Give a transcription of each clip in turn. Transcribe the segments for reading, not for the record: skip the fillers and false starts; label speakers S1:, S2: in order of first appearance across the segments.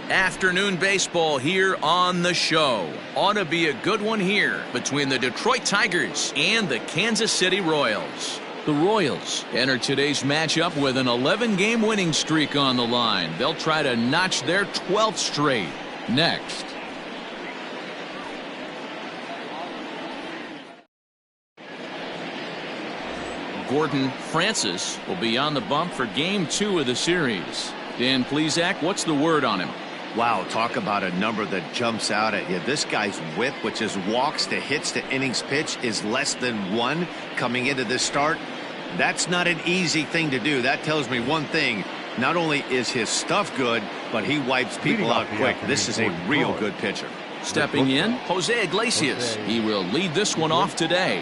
S1: Afternoon baseball here on the show. Ought to be a good one here between the Detroit Tigers and the Kansas City Royals. The Royals enter today's matchup with an 11-game winning streak on the line. They'll try to notch their 12th straight. Next. Gordon Francis will be on the bump for Game 2 of the series. Dan Plesac, what's the word on him?
S2: Wow, talk about a number that jumps out at you. This guy's whip, which is walks to hits to innings pitch, is less than 1 coming into this start. That's not an easy thing to do. That tells me one thing. Not only is his stuff good, but he wipes people out quick. This is a real good pitcher.
S1: Stepping in, Jose Iglesias. He will lead this one off today.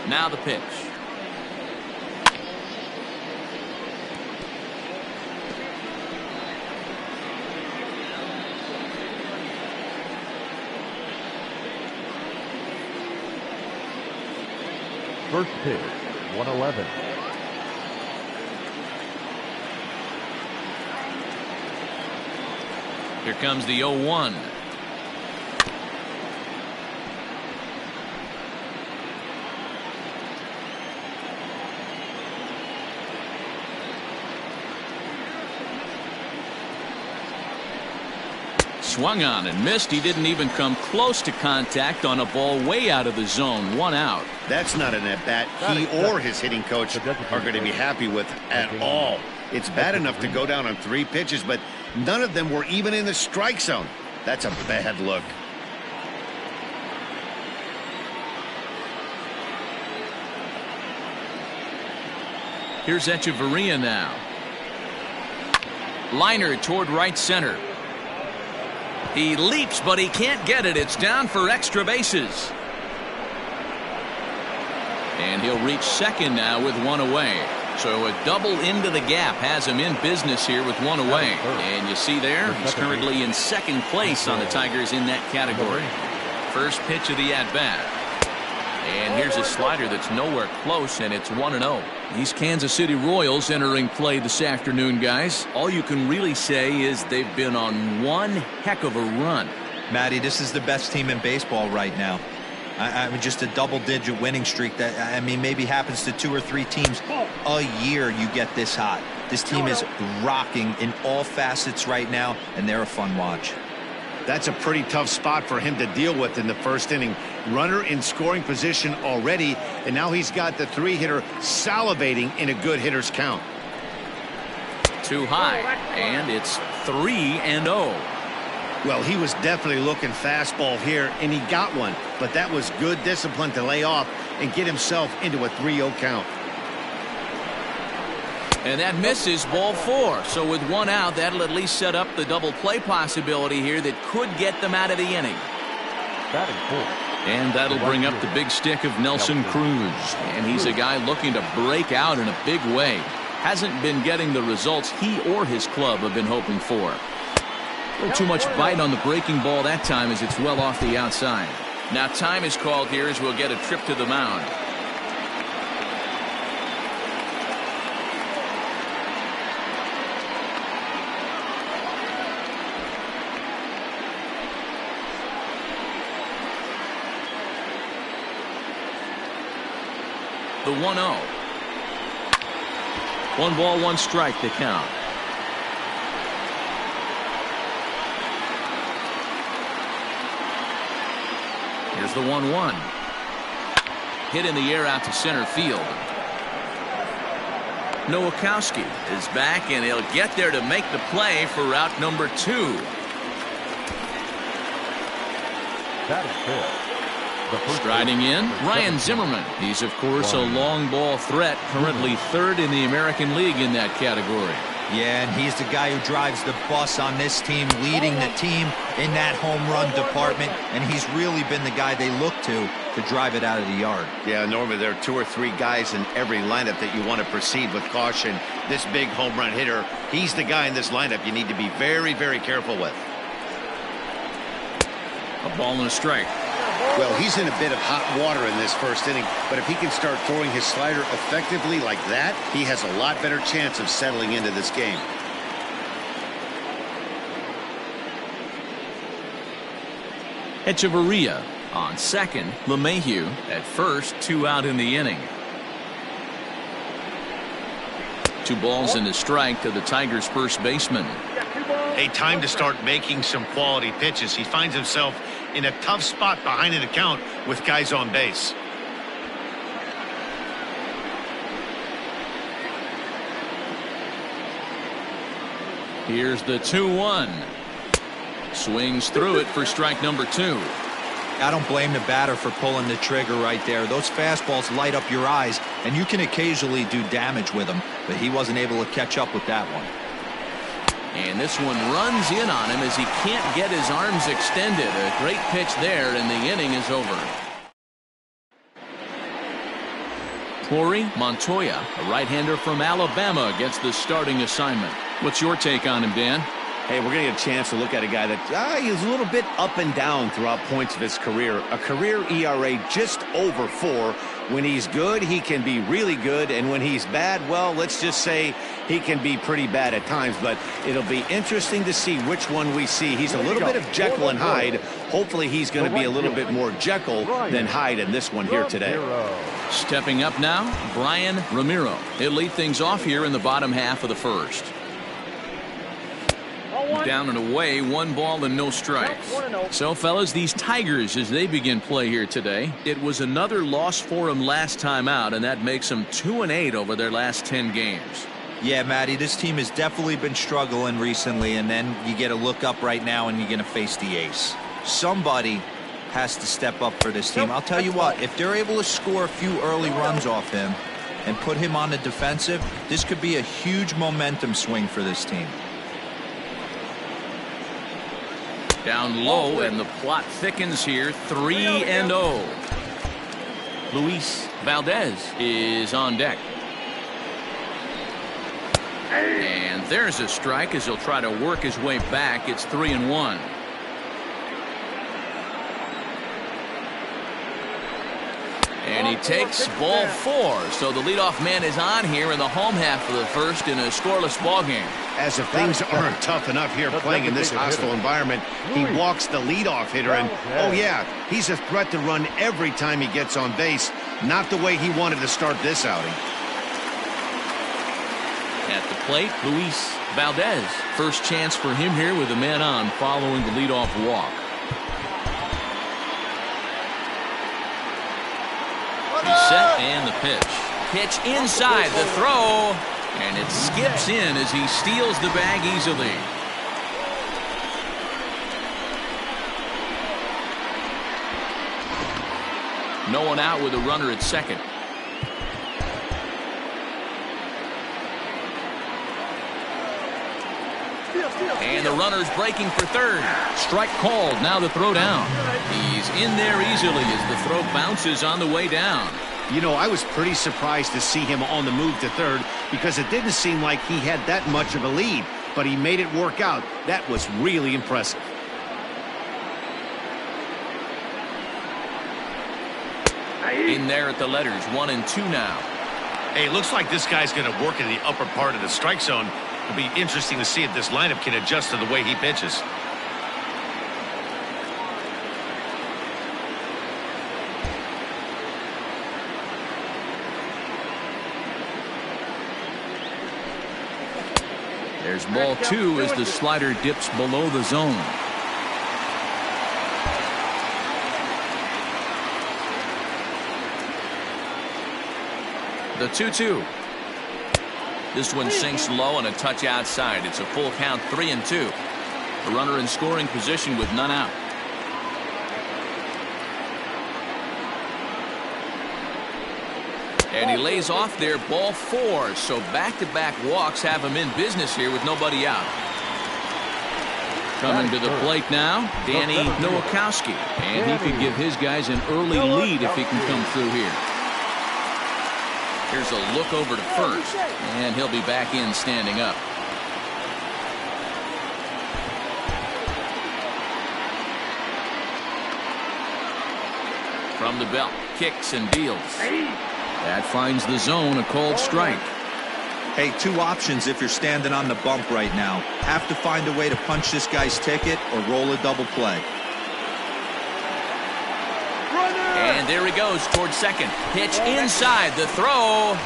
S1: Now the pitch.
S3: First pitch, 111.
S1: Here comes the 0-1. Swung on and missed. He didn't even come close to contact on a ball way out of the zone. 1 out.
S2: That's not an at-bat he or his hitting coach are going to be happy with at all. It's bad enough to go down on 3 pitches, but none of them were even in the strike zone. That's a bad look.
S1: Here's Echeverria now. Liner toward right center. He leaps, but he can't get it. It's down for extra bases. And he'll reach second now with 1 away. So a double into the gap has him in business here with 1 away. And you see there, he's currently in second place on the Tigers in that category. First pitch of the at-bat. And here's a slider that's nowhere close, and it's 1-0. These Kansas City Royals entering play this afternoon, guys. All you can really say is they've been on one heck of a run.
S4: Matty, this is the best team in baseball right now. I mean, just a double-digit winning streak that, I mean, maybe happens to 2 or 3 teams a year you get this hot. This team is rocking in all facets right now, and they're a fun watch.
S2: That's a pretty tough spot for him to deal with in the first inning. Runner in scoring position already, and now he's got the 3-hitter salivating in a good hitter's count.
S1: Too high, and it's 3-0.
S2: Well, he was definitely looking fastball here, and he got one, but that was good discipline to lay off and get himself into a 3-0 count.
S1: And that misses, ball 4. So with 1 out, that'll at least set up the double play possibility here that could get them out of the inning. And that'll bring up the big stick of Nelson Cruz. And he's a guy looking to break out in a big way. Hasn't been getting the results he or his club have been hoping for. A little too much bite on the breaking ball that time as it's well off the outside. Now time is called here as we'll get a trip to the mound. The 1-0. 1 ball, 1 strike to count. Here's the 1-1. Hit in the air out to center field. Nowakowski is back, and he'll get there to make the play for route number 2.
S3: That is good.
S1: Striding in, Ryan Zimmerman. He's, of course, a long ball threat, currently 3rd in the American League in that category.
S4: Yeah, and he's the guy who drives the bus on this team, leading the team in that home run department, and he's really been the guy they look to drive it out of the yard.
S2: Yeah, normally there are 2 or 3 guys in every lineup that you want to proceed with caution. This big home run hitter, he's the guy in this lineup you need to be very, very careful with.
S1: A ball and a strike.
S2: Well, he's in a bit of hot water in this first inning, but if he can start throwing his slider effectively like that, he has a lot better chance of settling into this game.
S1: Echeverria on second. LeMahieu at first. 2 out in the inning. 2 balls and a strike to the Tigers' first baseman.
S2: A time to start making some quality pitches. He finds himself in a tough spot behind an account with guys on base.
S1: Here's the 2-1. Swings through it for strike number 2.
S4: I don't blame the batter for pulling the trigger right there. Those fastballs light up your eyes, and you can occasionally do damage with them, but he wasn't able to catch up with that one.
S1: And this one runs in on him as he can't get his arms extended. A great pitch there, and the inning is over. Corey Montoya, a right-hander from Alabama, gets the starting assignment. What's your take on him, Dan?
S5: Hey, we're going to get a chance to look at a guy that he's a little bit up and down throughout points of his career. A career ERA just over 4. When he's good, he can be really good. And when he's bad, well, let's just say he can be pretty bad at times. But it'll be interesting to see which one we see. He's a little bit of Jekyll and Hyde. Hopefully he's going to be a little bit more Jekyll than Hyde in this one here today.
S1: Stepping up now, Brian Ramiro. He'll lead things off here in the bottom half of the first. Down and away, 1 ball and no strikes. So, fellas, these Tigers, as they begin play here today, it was another loss for them last time out, and that makes them 2-8 over their last 10 games.
S4: Yeah, Matty, this team has definitely been struggling recently, and then you get a look up right now and you're going to face the ace. Somebody has to step up for this team. I'll tell you what, if they're able to score a few early runs off him and put him on the defensive, this could be a huge momentum swing for this team.
S1: Down low, and the plot thickens here. 3-0. Luis Valdez is on deck. And there's a strike as he'll try to work his way back. It's 3-1. And he takes ball 4. So the leadoff man is on here in the home half of the first in a scoreless ball game.
S2: As if things aren't tough enough here playing in this hostile environment, he walks the leadoff hitter, and oh yeah, he's a threat to run every time he gets on base. Not the way he wanted to start this outing.
S1: At the plate, Luis Valdez. First chance for him here with a man on following the leadoff walk. He's set, and the pitch. Pitch inside, the throw, and it skips in as he steals the bag easily. No one out with a runner at second. And the runner's breaking for third. Strike called. Now the throw down. He's in there easily as the throw bounces on the way down.
S2: You know, I was pretty surprised to see him on the move to third because it didn't seem like he had that much of a lead, but he made it work out. That was really impressive.
S1: In there at the letters, 1 and 2 now.
S2: Hey, it looks like this guy's going to work in the upper part of the strike zone. It'll be interesting to see if this lineup can adjust to the way he pitches.
S1: There's ball 2 as the slider dips below the zone. The 2-2. This one sinks low and a touch outside. It's a full count, 3-2. A runner in scoring position with none out. And he lays off there, ball 4. So back-to-back walks have him in business here with nobody out. Coming to the plate now, Danny Nowakowski. And he could give his guys an early lead if he can come through here. Here's a look over to first, and he'll be back in standing up. From the belt, kicks and deals. That finds the zone, a called strike.
S4: Hey, 2 options if you're standing on the bump right now. Have to find a way to punch this guy's ticket or roll a double play.
S1: And there he goes towards second. Pitch inside the throw.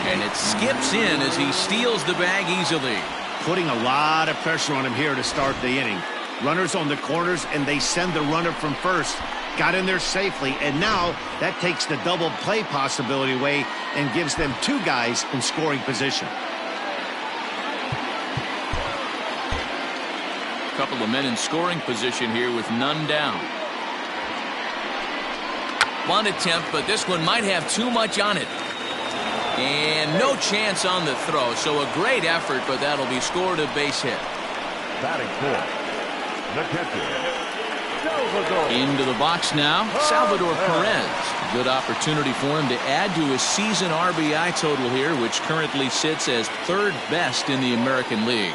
S1: And it skips in as he steals the bag easily.
S2: Putting a lot of pressure on him here to start the inning. Runners on the corners, and they send the runner from first. Got in there safely, and now that takes the double play possibility away and gives them two guys in scoring position.
S1: A couple of men in scoring position here with none down. One attempt, but this one might have too much on it. And no chance on the throw, so a great effort, but that'll be scored a base hit.
S3: Batting fourth, the catcher, Salvador.
S1: Into the box now, Salvador Perez. Good opportunity for him to add to his season RBI total here, which currently sits as third best in the American League.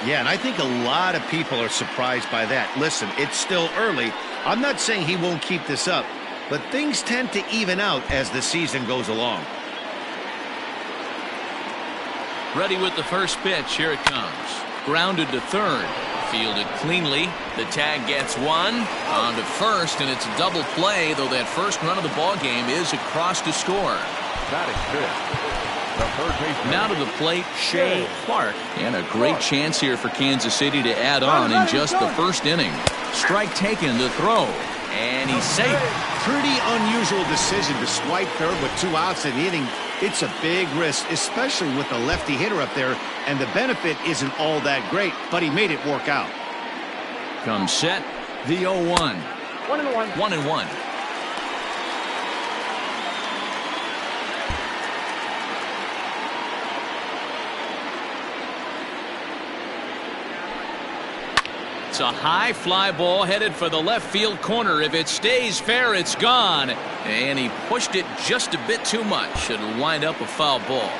S2: Yeah, and I think a lot of people are surprised by that. Listen, it's still early. I'm not saying he won't keep this up, but things tend to even out as the season goes along.
S1: Ready with the first pitch. Here it comes. Grounded to third. Fielded cleanly. The tag gets one. On to first, and it's a double play, though that first run of the ball game is across to score.
S3: Batting fifth, the third baseman.
S1: Now to the plate, Shea Clark. And a great chance here for Kansas City to add on in just the first inning. Strike taken to throw. And he's safe.
S2: Pretty unusual decision to swipe third with 2 outs in the inning. It's a big risk, especially with the lefty hitter up there, and the benefit isn't all that great, but he made it work out.
S1: Comes set, the 0-1.
S6: 1-1.
S1: 1-1. It's a high fly ball headed for the left field corner. If it stays fair, it's gone. And he pushed it just a bit too much. It'll wind up a foul ball.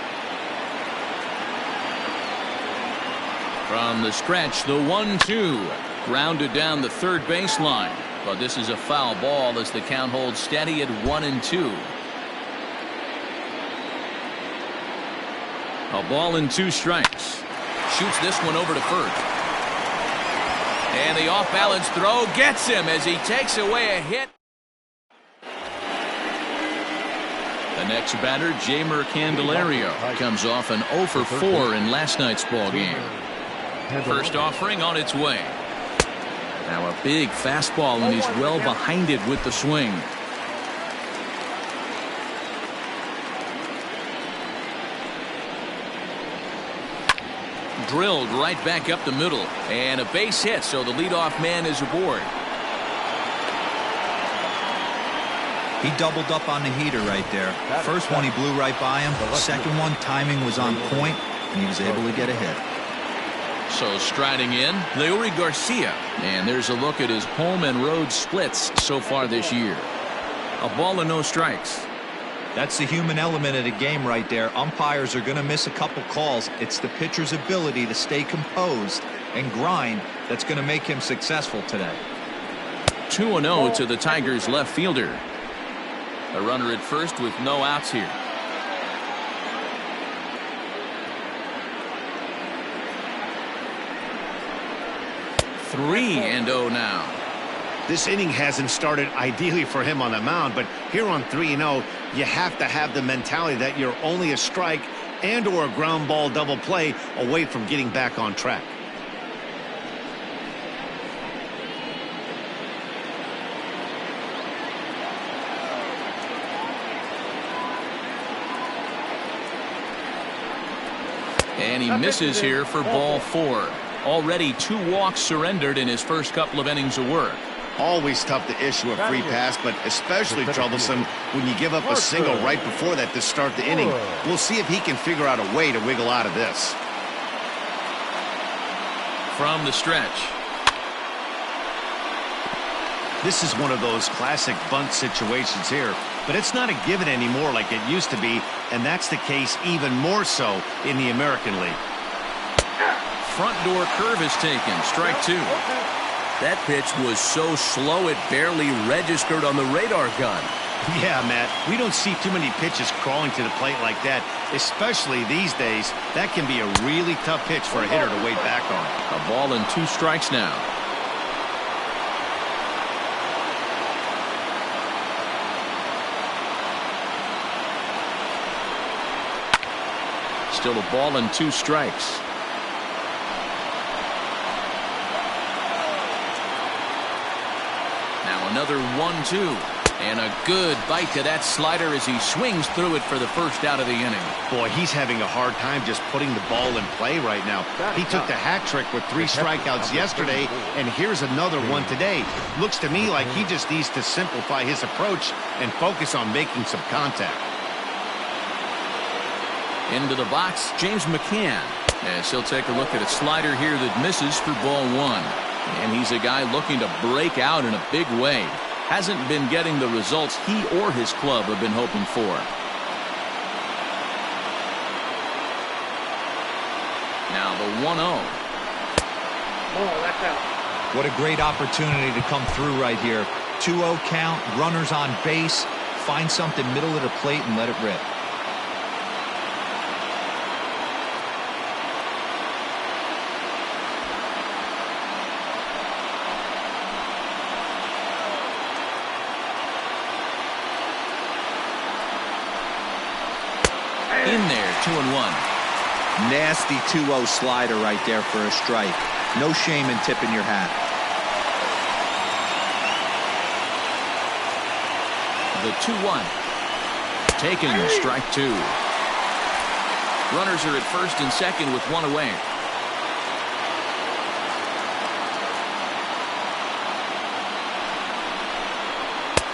S1: From the stretch, the 1-2. Grounded down the third baseline. But this is a foul ball as the count holds steady at 1-2. A ball and 2 strikes. Shoots this one over to first. And the off-balance throw gets him as he takes away a hit. The next batter, Jamer Candelario, comes off an 0 for 4 in last night's ball game. First offering on its way. Now a big fastball, and he's well behind it with the swing. Drilled right back up the middle, and a base hit, so the leadoff man is aboard.
S4: He doubled up on the heater right there. First one he blew right by him. Second one, timing was on point, and he was able to get a hit.
S1: So striding in, Leury Garcia, and there's a look at his home and road splits so far this year. A ball and no strikes.
S4: That's the human element of the game right there. Umpires are going to miss a couple calls. It's the pitcher's ability to stay composed and grind that's going to make him successful today.
S1: 2-0 to the Tigers left fielder. A runner at first with no outs here. Three and 0 now.
S2: This inning hasn't started ideally for him on the mound, but here on 3-0, you have to have the mentality that you're only a strike and or a ground ball double play away from getting back on track.
S1: And he misses here for ball 4. Already 2 walks surrendered in his first couple of innings of work.
S2: Always tough to issue a free pass, but especially troublesome when you give up a single right before that to start the inning. We'll see if he can figure out a way to wiggle out of this.
S1: From the stretch.
S2: This is one of those classic bunt situations here, but it's not a given anymore like it used to be, and that's the case even more so in the American League.
S1: Front door curve is taken. Strike 2. That pitch was so slow it barely registered on the radar gun.
S2: Yeah, Matt, we don't see too many pitches crawling to the plate like that, especially these days. That can be a really tough pitch for a hitter to wait back on.
S1: A ball and 2 strikes now. Still a ball and 2 strikes. Now another 1-2. And a good bite to that slider as he swings through it for the first out of the inning.
S2: Boy, he's having a hard time just putting the ball in play right now. He took the hat trick with 3 strikeouts yesterday, and here's another one today. Looks to me like he just needs to simplify his approach and focus on making some contact.
S1: Into the box, James McCann. As he'll take a look at a slider here that misses for ball 1. And he's a guy looking to break out in a big way. Hasn't been getting the results he or his club have been hoping for. Now the 1-0.
S4: What a great opportunity to come through right here. 2-0 count, runners on base. Find something middle of the plate and let it rip.
S1: In there, 2-1.
S4: Nasty 2-0 slider right there for a strike. No shame in tipping your hat.
S1: The 2-1. Taken, strike 2. Runners are at first and second with 1 away.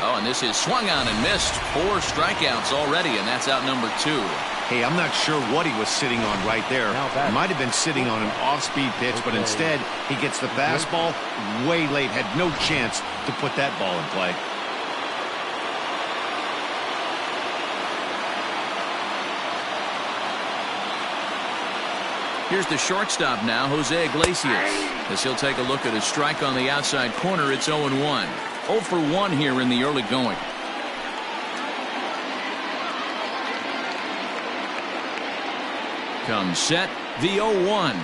S1: Oh, and this is swung on and missed. 4 strikeouts already, and that's out number 2.
S2: Hey, I'm not sure what he was sitting on right there. He might have been sitting on an off-speed pitch, but instead he gets the fastball way late. Had no chance to put that ball in play.
S1: Here's the shortstop now, Jose Iglesias. As he'll take a look at a strike on the outside corner, it's 0-1. 0 for 1 here in the early going. Comes set, the 0-1.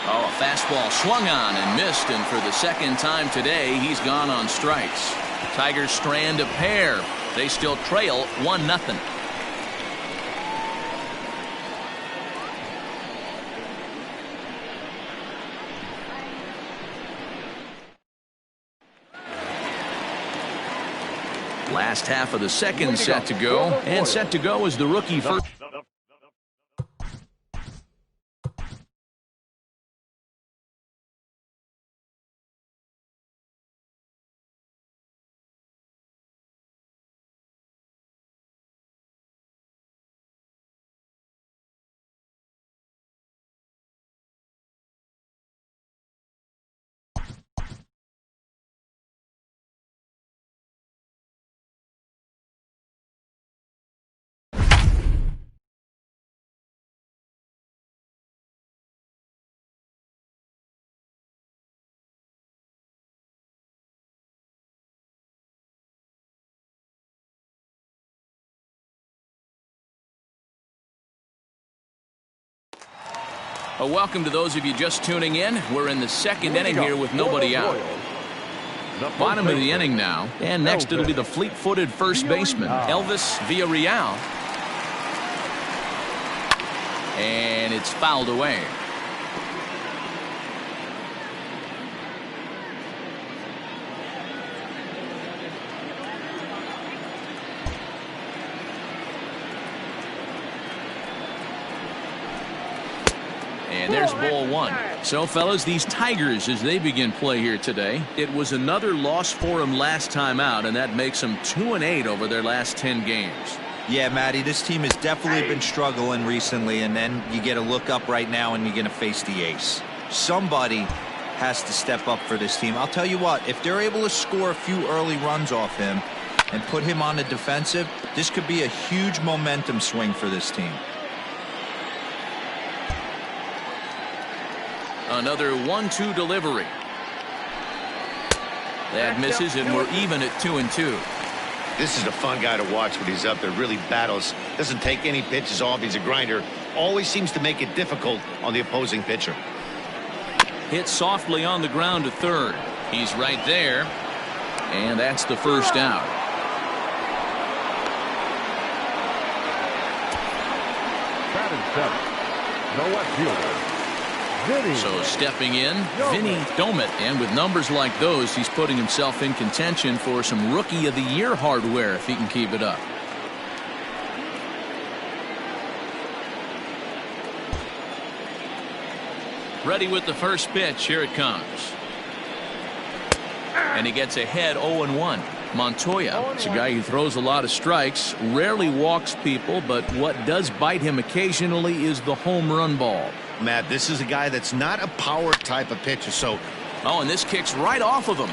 S1: Oh, a fastball swung on and missed, and for the second time today, he's gone on strikes. Tigers strand a pair. They still trail 1-0. Last half of the second set to go, and set to go is the rookie first. Welcome to those of you just tuning in. We're in the second inning here with nobody out. Bottom of the inning now, and next it'll be the fleet-footed first baseman, Elvis Villarreal. And it's fouled away. And there's ball 1. So, fellas, these Tigers, as they begin play here today, it was another loss for them last time out, and that makes them 2-8 over their last 10 games.
S4: Yeah, Matty, this team has definitely been struggling recently, and then you get a look up right now and you're going to face the ace. Somebody has to step up for this team. I'll tell you what, if they're able to score a few early runs off him and put him on the defensive, this could be a huge momentum swing for this team.
S1: Another 1-2 delivery. That misses, and we're even at 2-2.
S2: This is a fun guy to watch when he's up there. Really battles. Doesn't take any pitches off. He's a grinder. always seems to make it difficult on the opposing pitcher.
S1: Hit softly on the ground to third. He's right there. And that's the first out.
S3: Batting 7. The left fielder.
S1: So stepping in, Vinny Domit, and with numbers like those, he's putting himself in contention for some Rookie of the Year hardware if he can keep it up. Ready with the first pitch. Here it comes. And he gets ahead 0-1. Montoya is a guy who throws a lot of strikes, rarely walks people, but what does bite him occasionally is the home run ball.
S2: Matt, this is a guy that's not a power type of pitcher, so.
S1: Oh, and this kicks right off of him.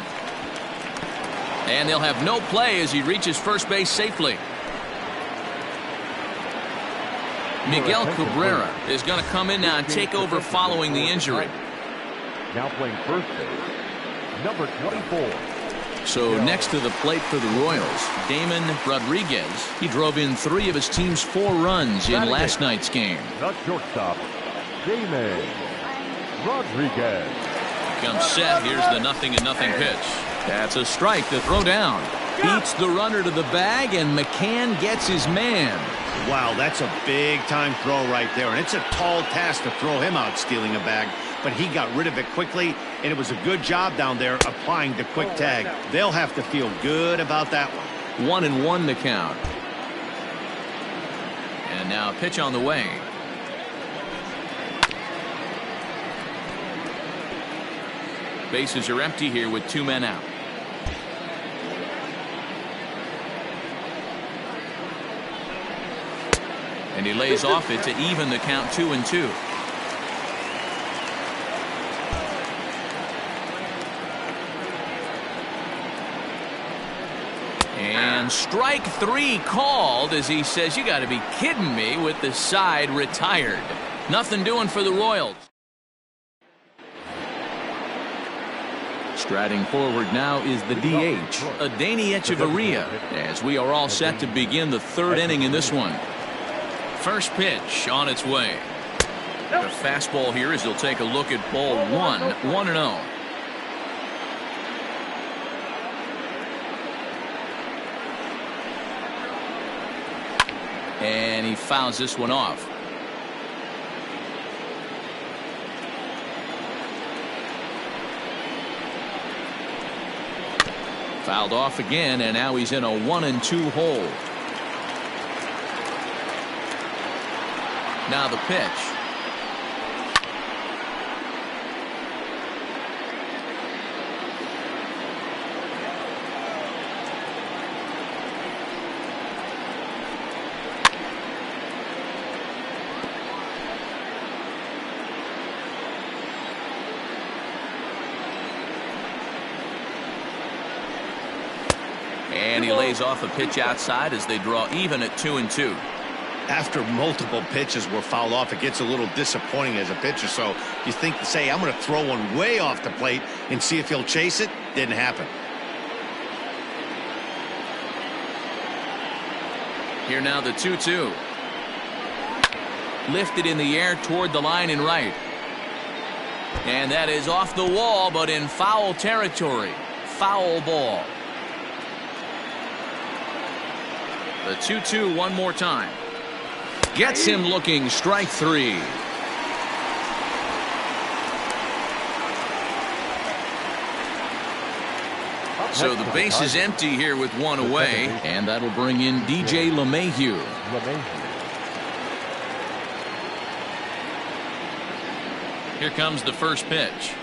S1: And they'll have no play as he reaches first base safely. Miguel Cabrera is going to come in now and take over following the injury.
S3: Now playing first base, number 24.
S1: So next to the plate for the Royals, Damon Rodriguez. He drove in 3 of his team's 4 runs in last night's game.
S3: The shortstop, Damon Rodriguez.
S1: Comes set. Here's the 0-0 pitch. That's a strike to throw down. Beats the runner to the bag, and McCann gets his man.
S2: Wow, that's a big-time throw right there, and it's a tall task to throw him out stealing a bag, but he got rid of it quickly, and it was a good job down there applying the quick tag. They'll have to feel good about that one.
S1: 1-1 to count. And now a pitch on the way. Bases are empty here with 2 men out. And he lays off it to even the count 2-2. And strike 3 called as he says, you got to be kidding me, with the side retired. Nothing doing for the Royals. Striding forward now is the DH, Adeiny Echeverria, as we are all set to begin the 3rd inning in this one. First pitch on its way. The fastball here as he'll take a look at ball 1, 1-0. And he fouls this one off. Fouled off again, and now he's in a 1-2 hole. Now the pitch. And he lays off a pitch outside as they draw even at 2-2.
S2: After multiple pitches were fouled off, it gets a little disappointing as a pitcher. So you think to say, I'm going to throw one way off the plate and see if he'll chase it. Didn't happen.
S1: Here now the 2-2. Lifted in the air toward the line and right. And that is off the wall, but in foul territory. Foul ball. The 2-2 one more time. Gets him looking, strike 3. So the base is empty here with 1 away, and that'll bring in DJ LeMahieu. Here comes the first pitch.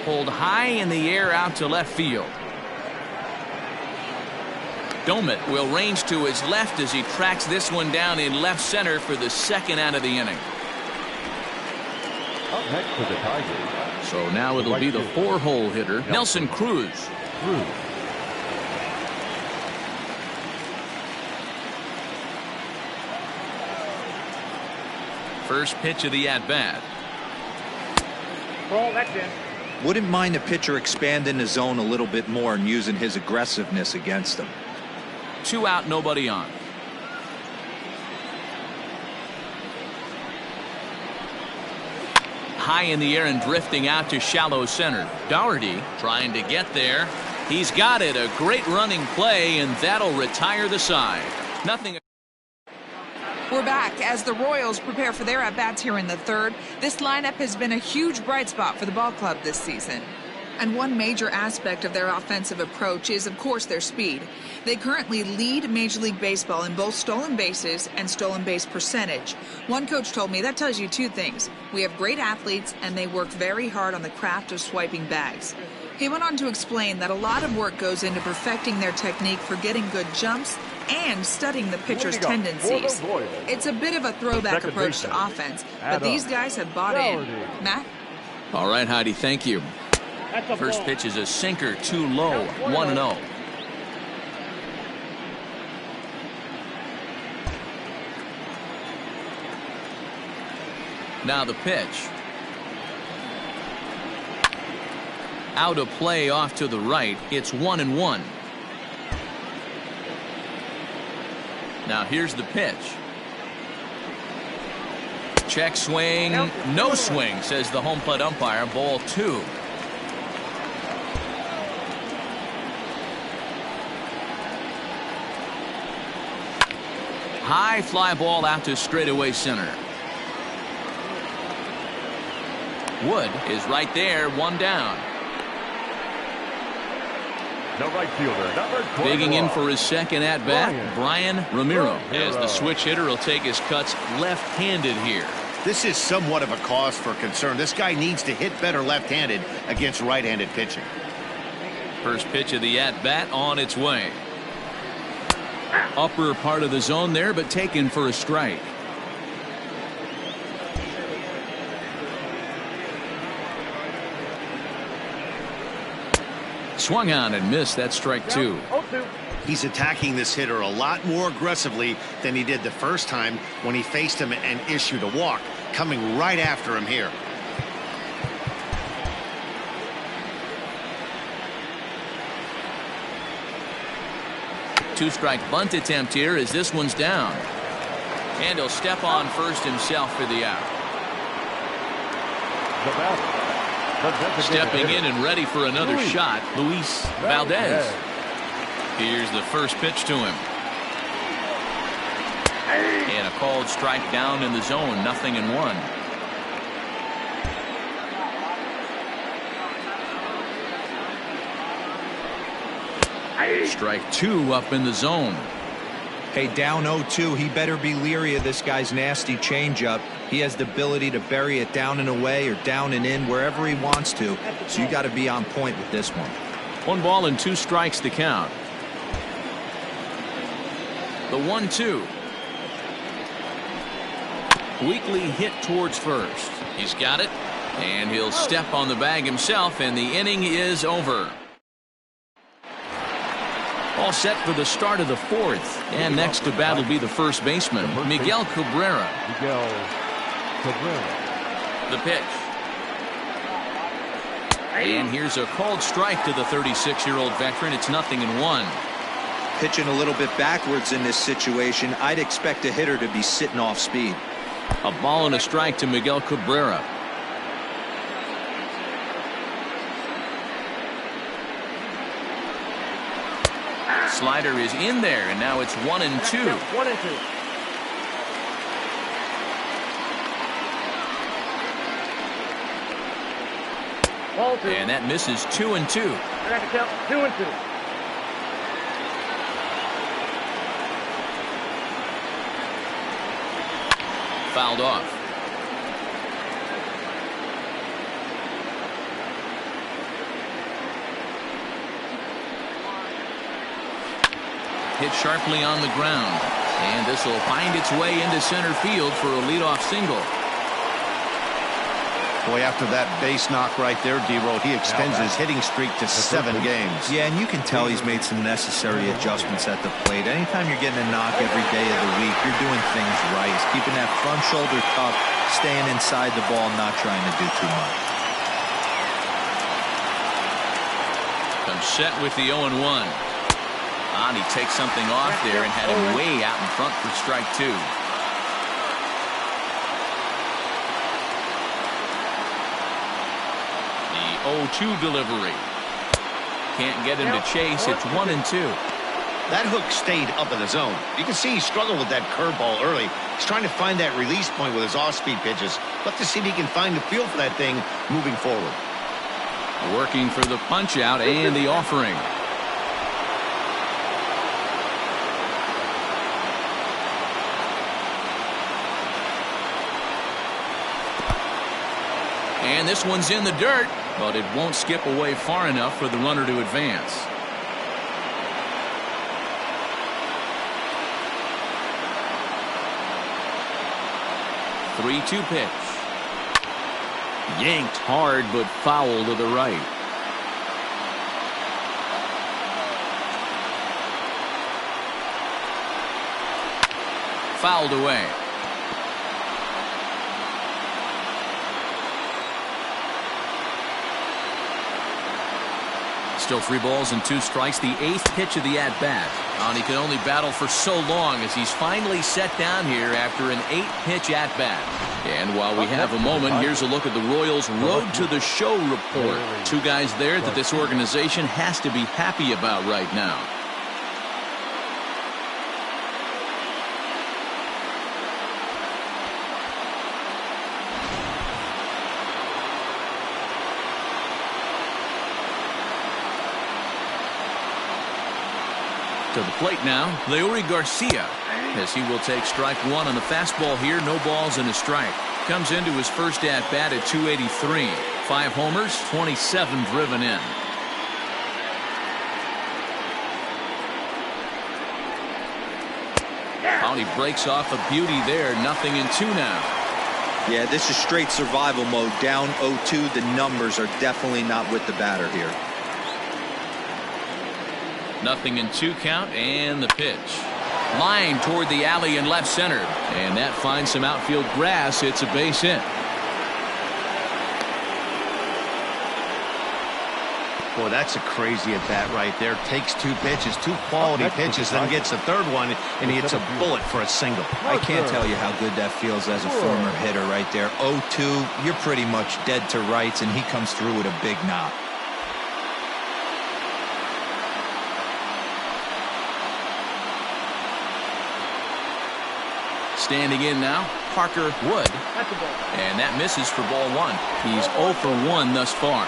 S1: Pulled high in the air out to left field. Domit will range to his left as he tracks this one down in left center for the 2nd out of the inning.
S3: Up next for the Tigers.
S1: So now it'll be the 4-hole hitter, Nelson Cruz. First pitch of the at-bat.
S6: Ball, that's in.
S4: Wouldn't mind a pitcher expanding the zone a little bit more and using his aggressiveness against him.
S1: 2 out, nobody on. high in the air and drifting out to shallow center. Doherty trying to get there. He's got it. A great running play, and that'll retire the side. Nothing.
S6: We're back as the Royals prepare for their at-bats here in the third. This lineup has been a huge bright spot for the ball club this season. And one major aspect of their offensive approach is, of course, their speed. They currently lead Major League Baseball in both stolen bases and stolen base percentage. One coach told me that tells you two things. We have great athletes, and they work very hard on the craft of swiping bags. He went on to explain that a lot of work goes into perfecting their technique for getting good jumps and studying the pitcher's tendencies. It's a bit of a throwback approach to offense, but these guys have bought in. Matt?
S1: All right, Heidi, thank you. First pitch is a sinker, too low, 1-0. Now the pitch. Out of play off to the right. It's 1-1. Now here's the pitch. Check swing. No swing, says the home plate umpire. Ball 2. High fly ball out to straightaway center. Wood is right there, 1 down.
S3: The right fielder, number 21.
S1: Digging in for his second at-bat, Brian Ramiro. As the switch hitter will take his cuts left-handed here.
S2: This is somewhat of a cause for concern. This guy needs to hit better left-handed against right-handed pitching.
S1: First pitch of the at-bat on its way. Upper part of the zone there, but taken for a strike. Swung on and missed. That strike 2.
S2: He's attacking this hitter a lot more aggressively than he did the first time when he faced him and issued a walk. Coming right after him here.
S1: Two-strike bunt attempt here as this one's down. And he'll step on first himself for the out. Stepping in and ready for another shot, Luis Valdez. Here's the first pitch to him. And a called strike down in the zone, 0-1. Strike 2 up in the zone.
S4: Hey, down 0-2. He better be leery of this guy's nasty changeup. He has the ability to bury it down and away or down and in wherever he wants to. So you got to be on point with this one.
S1: 1 ball and 2 strikes to count. The 1-2. Weakly hit towards first. He's got it, and he'll step on the bag himself, and the inning is over. All set for the start of the 4th. And next to bat will be the first baseman, Miguel Cabrera. The pitch. And here's a called strike to the 36-year-old veteran. It's 0-1.
S4: Pitching a little bit backwards in this situation, I'd expect a hitter to be sitting off speed.
S1: A ball and a strike to Miguel Cabrera. Slider is in there, and now it's 1-2.
S3: 1-2.
S1: And that misses 2-2.
S3: 2-2.
S1: Fouled off. Hit sharply on the ground. And this will find its way into center field for a leadoff single.
S2: Boy, after that base knock right there, D-Roll, he extends his hitting streak to 7 games.
S4: Yeah, and you can tell he's made some necessary adjustments at the plate. Anytime you're getting a knock every day of the week, you're doing things right. He's keeping that front shoulder tucked, staying inside the ball, not trying to do too much.
S1: Comes set with the 0-1. He takes something off there and had him way out in front for strike 2. 0-2 delivery. Can't get him to chase. It's 1-2.
S2: That hook stayed up in the zone. You can see he struggled with that curveball early. He's trying to find that release point with his off-speed pitches. Love to see if he can find the feel for that thing moving forward.
S1: Working for the punch-out and the offering. And this one's in the dirt, but it won't skip away far enough for the runner to advance. Three-two pitch. Yanked hard, but foul to the right. Fouled away. Still 3 balls and 2 strikes. The 8th pitch of the at-bat. And he can only battle for so long as he's finally set down here after an 8-pitch at-bat. And while we have a moment, here's a look at the Royals' Road to the Show report. 2 guys there that this organization has to be happy about right now. To the plate now, Leury Garcia, as he will take strike 1 on the fastball here. No balls and a strike. Comes into his first at-bat at 283. 5 homers, 27 driven in. Oh, he breaks off a beauty there. 0-2 now.
S4: Yeah, this is straight survival mode. Down 0-2. The numbers are definitely not with the batter here.
S1: 0-2 count, and the pitch. Line toward the alley in left center, and that finds some outfield grass. It's a base hit.
S2: Boy, that's a crazy at bat right there. Takes 2 pitches, 2 quality pitches, then gets a 3rd one, and he hits a bullet for a single.
S4: I can't tell you how good that feels as a former hitter right there. 0-2, you're pretty much dead to rights, and he comes through with a big knock.
S1: Standing in now, Parker Wood. And that misses for ball 1. He's 0 for 1 thus far.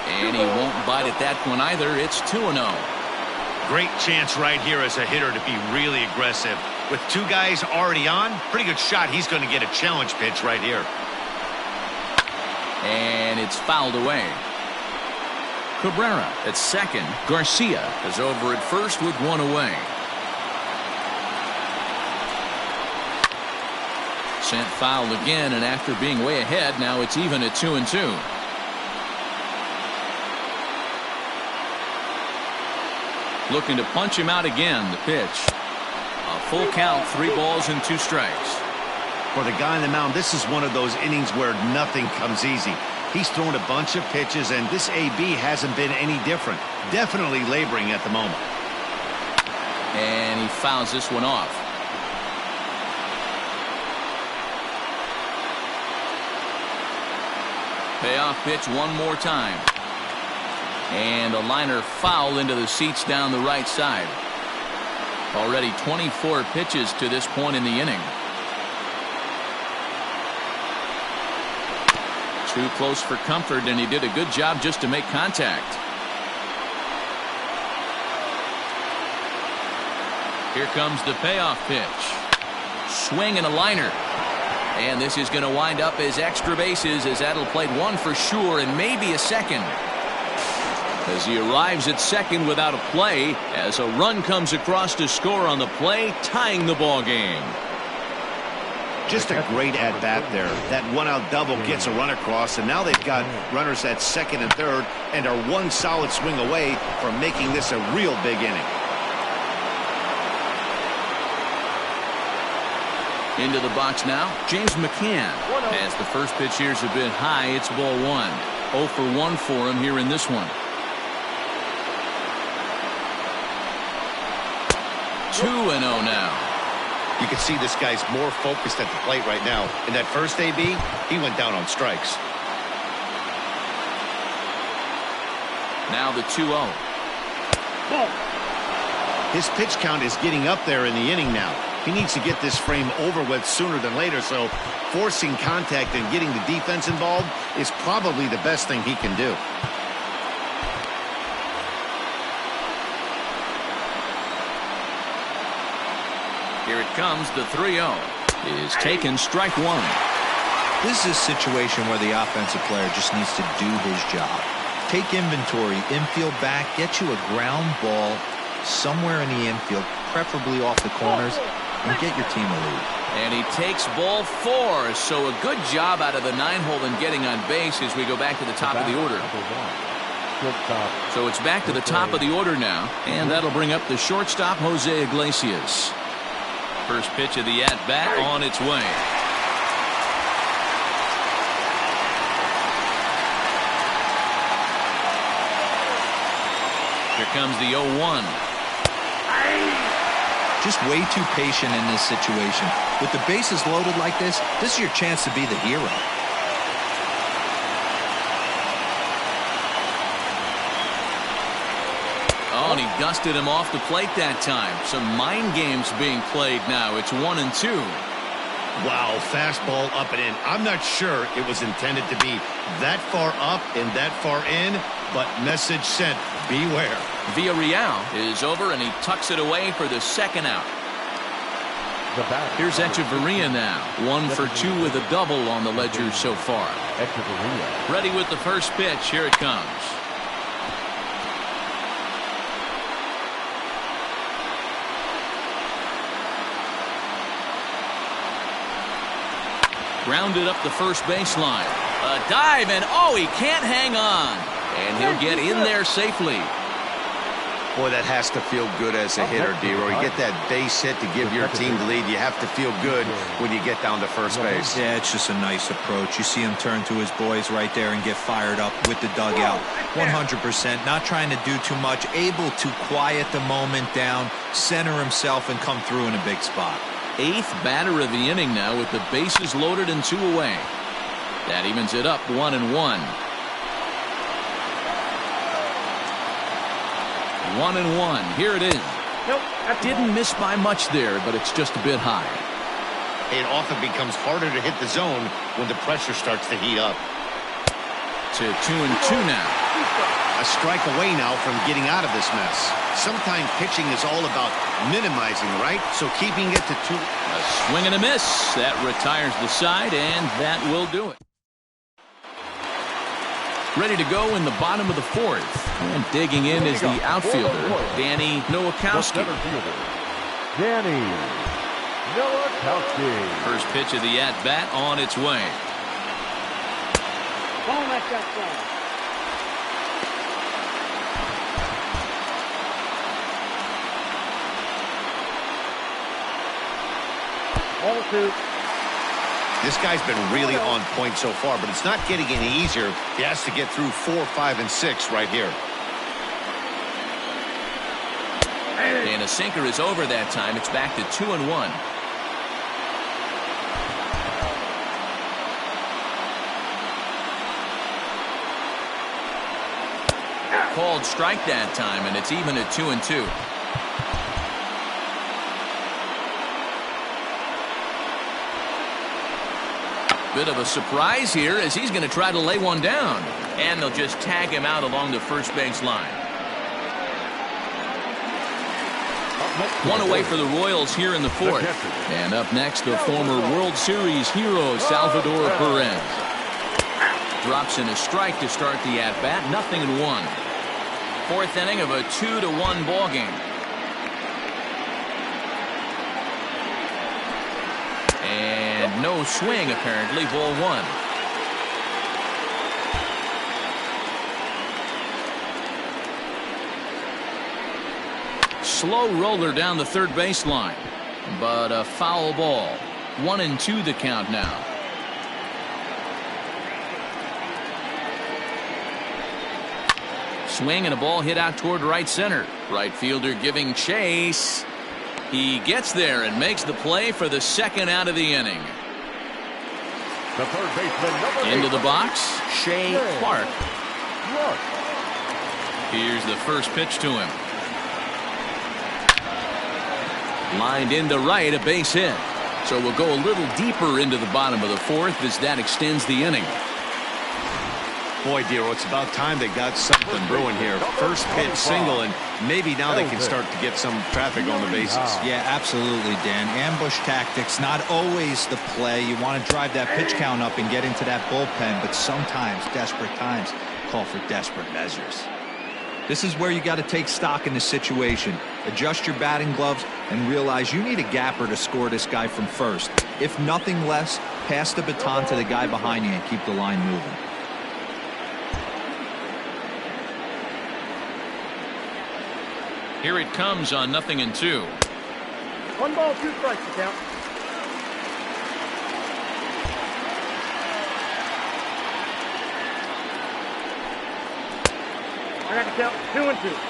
S1: And he won't bite at that one either. It's 2-0.
S2: Great chance right here as a hitter to be really aggressive. With 2 guys already on, pretty good shot. He's going to get a challenge pitch right here.
S1: And it's fouled away. Cabrera at second. Garcia is over at first with 1 away. Sent foul again, and after being way ahead, now it's even at 2-2. Looking to punch him out again. The pitch. A full count, 3 balls and 2 strikes.
S2: For the guy on the mound, this is one of those innings where nothing comes easy. He's thrown a bunch of pitches, and this AB hasn't been any different. Definitely laboring at the moment.
S1: And he fouls this one off. Payoff pitch one more time. And a liner foul into the seats down the right side. Already 24 pitches to this point in the inning. Too close for comfort, and he did a good job just to make contact. Here comes the payoff pitch. Swing and a liner. And this is going to wind up as extra bases, as that'll play 1 for sure and maybe a second. As he arrives at second without a play, as a run comes across to score on the play, tying the ball game.
S2: Just a great at-bat there. That 1-out double gets a run across, and now they've got runners at second and third and are 1 solid swing away from making this a real big inning.
S1: Into the box now, James McCann. As the first pitch here's a bit high, it's ball 1. 0 for 1 for him here in this one. 2-0 now.
S2: You can see this guy's more focused at the plate right now. In that first AB, he went down on strikes.
S1: Now the 2-0.
S2: His pitch count is getting up there in the inning now. He needs to get this frame over with sooner than later, so forcing contact and getting the defense involved is probably the best thing he can do.
S1: Here it comes, the 3-0 is taken, strike one.
S4: This is a situation where the offensive player just needs to do his job. Take inventory, infield back, get you a ground ball somewhere in the infield, preferably off the corners, and get your team a lead.
S1: And he takes ball 4, so a good job out of the 9-hole in getting on base as we go back to the top of the order. So it's back to the top of the order now, and that'll bring up the shortstop, Jose Iglesias. First pitch of the at-bat on its way. Here comes the 0-1.
S4: Just way too patient in this situation. With the bases loaded like this is your chance to be the hero.
S1: Oh, and he dusted him off the plate that time. Some mind games being played now. It's 1-2.
S2: Wow, fastball up and in. I'm not sure it was intended to be that far up and that far in, but message sent, beware.
S1: Villarreal is over, and he tucks it away for the second out. Here's Echeverria now. 1 for 2 with a double on the ledger so far. Ready with the first pitch. Here it comes. Grounded up the first baseline. A dive, and oh, he can't hang on. And he'll get in there safely.
S2: Boy, that has to feel good as a hitter, D-Roy. You get that base hit to give your team the lead. You have to feel good when you get down to first base.
S4: Yeah, it's just a nice approach. You see him turn to his boys right there and get fired up with the dugout. 100%, not trying to do too much, able to quiet the moment down, center himself, and come through in a big spot.
S1: 8th batter of the inning now with the bases loaded and 2 away. That evens it up 1-1. 1-1. Here it is. Didn't miss by much there, but it's just a bit high.
S2: It often becomes harder to hit the zone when the pressure starts to heat up.
S1: To 2-2 now.
S2: A strike away now from getting out of this mess. Sometimes pitching is all about minimizing, right? So keeping it to 2.
S1: A swing and a miss. That retires the side, and that will do it. Ready to go in the bottom of the 4th. And digging in is the outfielder, Danny Nowakowski.
S3: Danny Nowakowski.
S1: First pitch of the at-bat on its way.
S7: Don't let that go.
S2: This guy's been really on point so far, but it's not getting any easier. He has to get through 4, 5, and 6 right here.
S1: And a sinker is over that time. It's back to 2-1. Called strike that time, and it's even at 2-2. Bit of a surprise here as he's going to try to lay one down. And they'll just tag him out along the first base line. 1 away for the Royals here in the 4th. And up next, the former World Series hero, Salvador Perez. Drops in a strike to start the at-bat. 0-1. 4th inning of a 2-1 ball game. And no swing, apparently. Ball 1. Slow roller down the third baseline, but a foul ball. 1-2 the count now. Swing and a ball hit out toward right center. Right fielder giving chase. He gets there and makes the play for the second out of the inning.
S3: The third baseman, number
S1: Into
S3: 8.
S1: the box, Shea Clark.
S3: Clark.
S1: Here's the first pitch to him. Lined into right, a base hit. So we'll go a little deeper into the bottom of the fourth as that extends the inning.
S2: Boy, Dero, it's about time they got something brewing here. First pitch single, and maybe now they can start to get some traffic on the bases.
S4: Yeah, absolutely, Dan. Ambush tactics, not always the play. You want to drive that pitch count up and get into that bullpen, but sometimes desperate times call for desperate measures. This is where you got to take stock in the situation. Adjust your batting gloves and realize you need a gapper to score this guy from first. If nothing less, pass the baton to the guy behind you and keep the line moving.
S1: Here it comes on 0-2.
S7: 1 ball, 2 strikes to count. I got to count 2-2.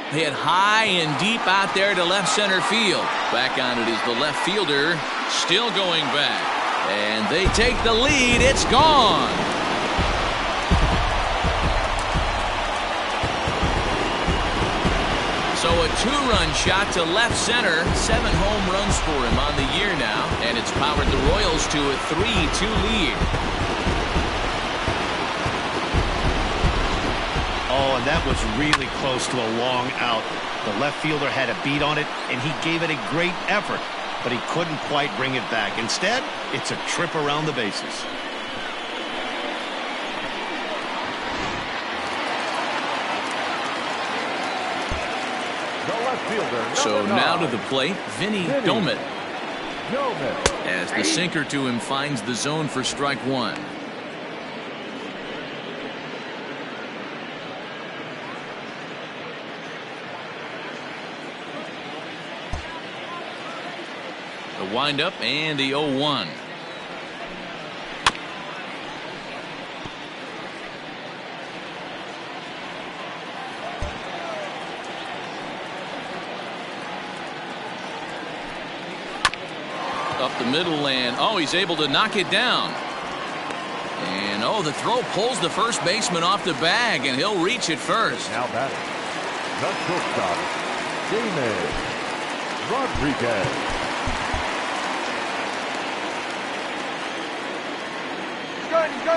S1: Hit high and deep out there to left center field. Back on it is the left fielder, still going back. And they take the lead. It's gone. So a 2-run shot to left center. 7 home runs for him on the year now. And it's powered the Royals to a 3-2 lead.
S2: Oh, and that was really close to a long out. The left fielder had a beat on it, and he gave it a great effort, but he couldn't quite bring it back. Instead, it's a trip around the bases.
S3: The left fielder,
S1: So
S3: number
S1: now to
S3: 9.
S1: the plate, Vinny Domet.
S3: Gomez.
S1: As the sinker to him finds the zone for strike 1. The windup and the 0-1. Up the middle, and oh, he's able to knock it down. And oh, the throw pulls the first baseman off the bag, and he'll reach it first.
S3: Now batting. The shortstop, James Rodriguez.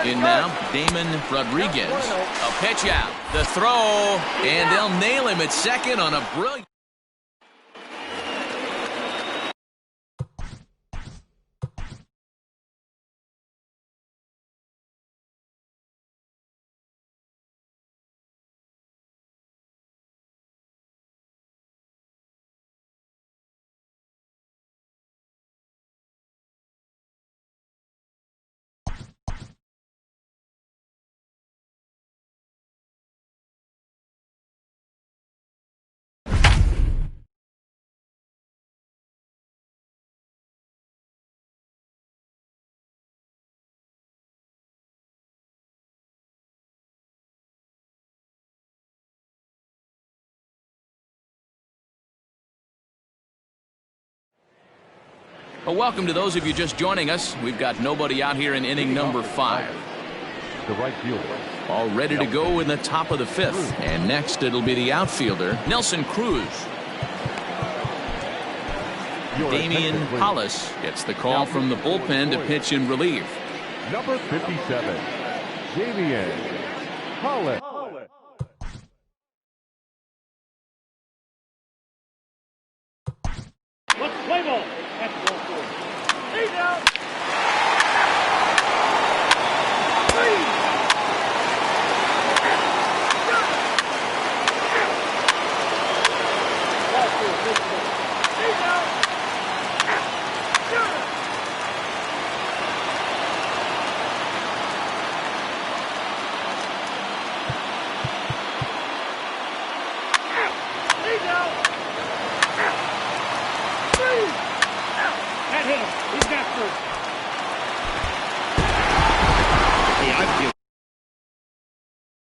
S1: In now, Damon Rodriguez. A pitch out. The throw, and they'll nail him at second on a brilliant. Well, welcome to those of you just joining us. We've got nobody out here in inning number 5.
S3: The right fielder.
S1: All ready to go in the top of the 5th. And next it'll be the outfielder, Nelson Cruz. Damian Hollis gets the call from the bullpen to pitch in relief.
S3: Number 57, Damian Hollis.
S7: Let's play ball. That's ball 4. He's out. 3. He's out. He's got